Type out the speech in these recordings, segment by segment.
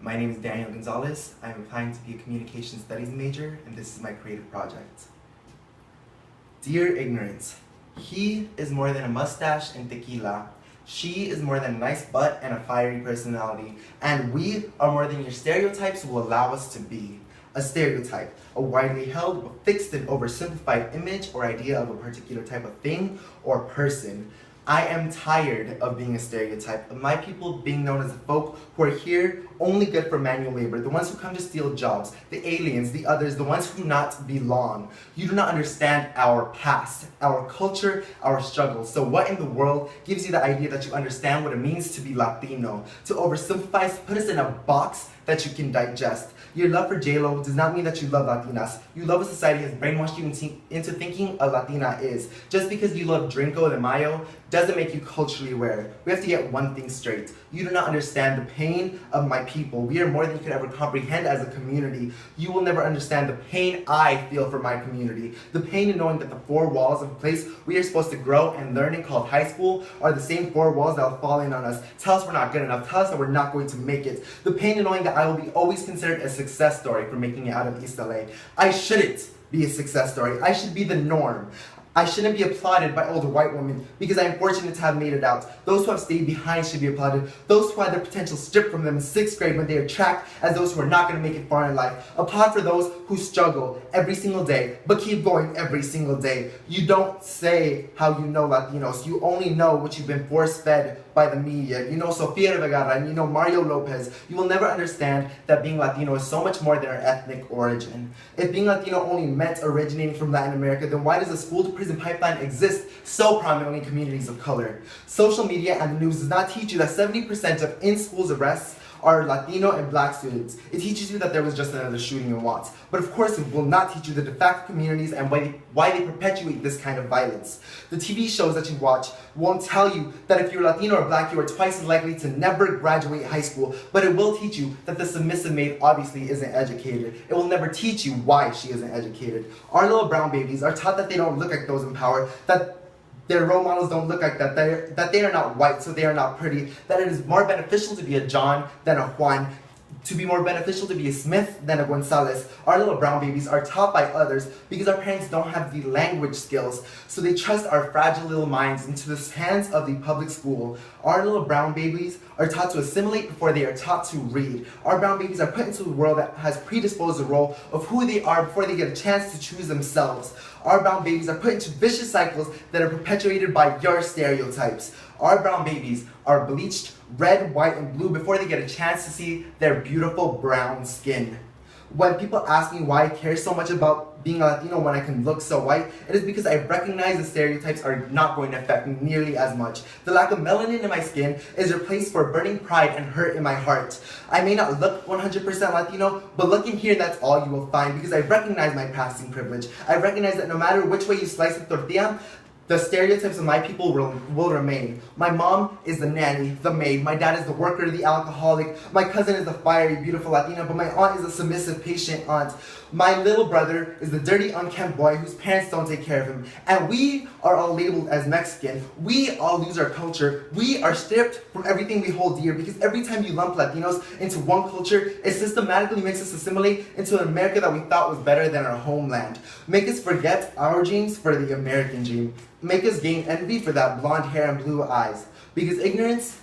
My name is Daniel Gonzalez. I'm applying to be a communication studies major, and this is my creative project. Dear ignorance, he is more than a mustache and tequila. She is more than a nice butt and a fiery personality. And we are more than your stereotypes will allow us to be. A stereotype, a widely held, but fixed and oversimplified image or idea of a particular type of thing or person. I am tired of being a stereotype, of my people being known as the folk who are here only good for manual labor, the ones who come to steal jobs, the aliens, the others, the ones who do not belong. You do not understand our past, our culture, our struggles. So what in the world gives you the idea that you understand what it means to be Latino? To oversimplify, put us in a box that you can digest. Your love for J-Lo does not mean that you love Latinas. You love a society has brainwashed you into thinking a Latina is. Just because you love Drinko de Mayo doesn't make you culturally aware. We have to get one thing straight. You do not understand the pain of my people. We are more than you could ever comprehend as a community. You will never understand the pain I feel for my community. The pain in knowing that the four walls of a place we are supposed to grow and learn in called high school are the same four walls that will fall in on us. Tell us we're not good enough. Tell us that we're not going to make it. The pain in knowing that I will be always considered a success story for making it out of East LA. I shouldn't be a success story. I should be the norm. I shouldn't be applauded by older white women because I am fortunate to have made it out. Those who have stayed behind should be applauded. Those who had their potential stripped from them in 6th grade when they are tracked as those who are not going to make it far in life. Applaud for those who struggle every single day, but keep going every single day. You don't say how you know Latinos. You only know what you've been force-fed by the media. You know Sofia Vergara and you know Mario Lopez. You will never understand that being Latino is so much more than our ethnic origin. If being Latino only meant originating from Latin America, then why does the school-to-prison pipeline exist so prominently in communities of color? Social media and the news does not teach you that 70% of in-schools arrests are Latino and Black students. It teaches you that there was just another shooting in Watts. But of course it will not teach you the de facto communities and why they perpetuate this kind of violence. The TV shows that you watch won't tell you that if you're Latino or Black, you are twice as likely to never graduate high school, but it will teach you that the submissive maid obviously isn't educated. It will never teach you why she isn't educated. Our little brown babies are taught that they don't look like those in power, that their role models don't look like that, that they are not white, so they are not pretty, that it is more beneficial to be a John than a Juan, to be more beneficial to be a Smith than a Gonzalez. Our little brown babies are taught by others because our parents don't have the language skills, so they trust our fragile little minds into the hands of the public school. Our little brown babies are taught to assimilate before they are taught to read. Our brown babies are put into a world that has predisposed the role of who they are before they get a chance to choose themselves. Our brown babies are put into vicious cycles that are perpetuated by your stereotypes. Our brown babies are bleached red, white, and blue before they get a chance to see their beautiful brown skin. When people ask me why I care so much about being a Latino when I can look so white, it is because I recognize the stereotypes are not going to affect me nearly as much. The lack of melanin in my skin is replaced for burning pride and hurt in my heart. I may not look 100% Latino, but look in here, that's all you will find because I recognize my passing privilege. I recognize that no matter which way you slice the tortilla, the stereotypes of my people will remain. My mom is the nanny, the maid. My dad is the worker, the alcoholic. My cousin is the fiery, beautiful Latina, but my aunt is a submissive, patient aunt. My little brother is the dirty, unkempt boy whose parents don't take care of him. And we are all labeled as Mexican. We all lose our culture. We are stripped from everything we hold dear because every time you lump Latinos into one culture, it systematically makes us assimilate into an America that we thought was better than our homeland. Make us forget our dreams for the American dream. Make us gain envy for that blonde hair and blue eyes. Because ignorance,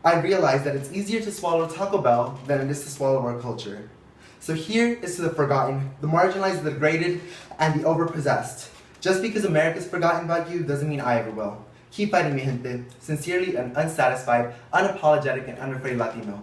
I realize that it's easier to swallow Taco Bell than it is to swallow our culture. So here is to the forgotten, the marginalized, the degraded, and the overpossessed. Just because America's forgotten about you doesn't mean I ever will. Keep fighting, mi gente. Sincerely, an unsatisfied, unapologetic, and unafraid Latino.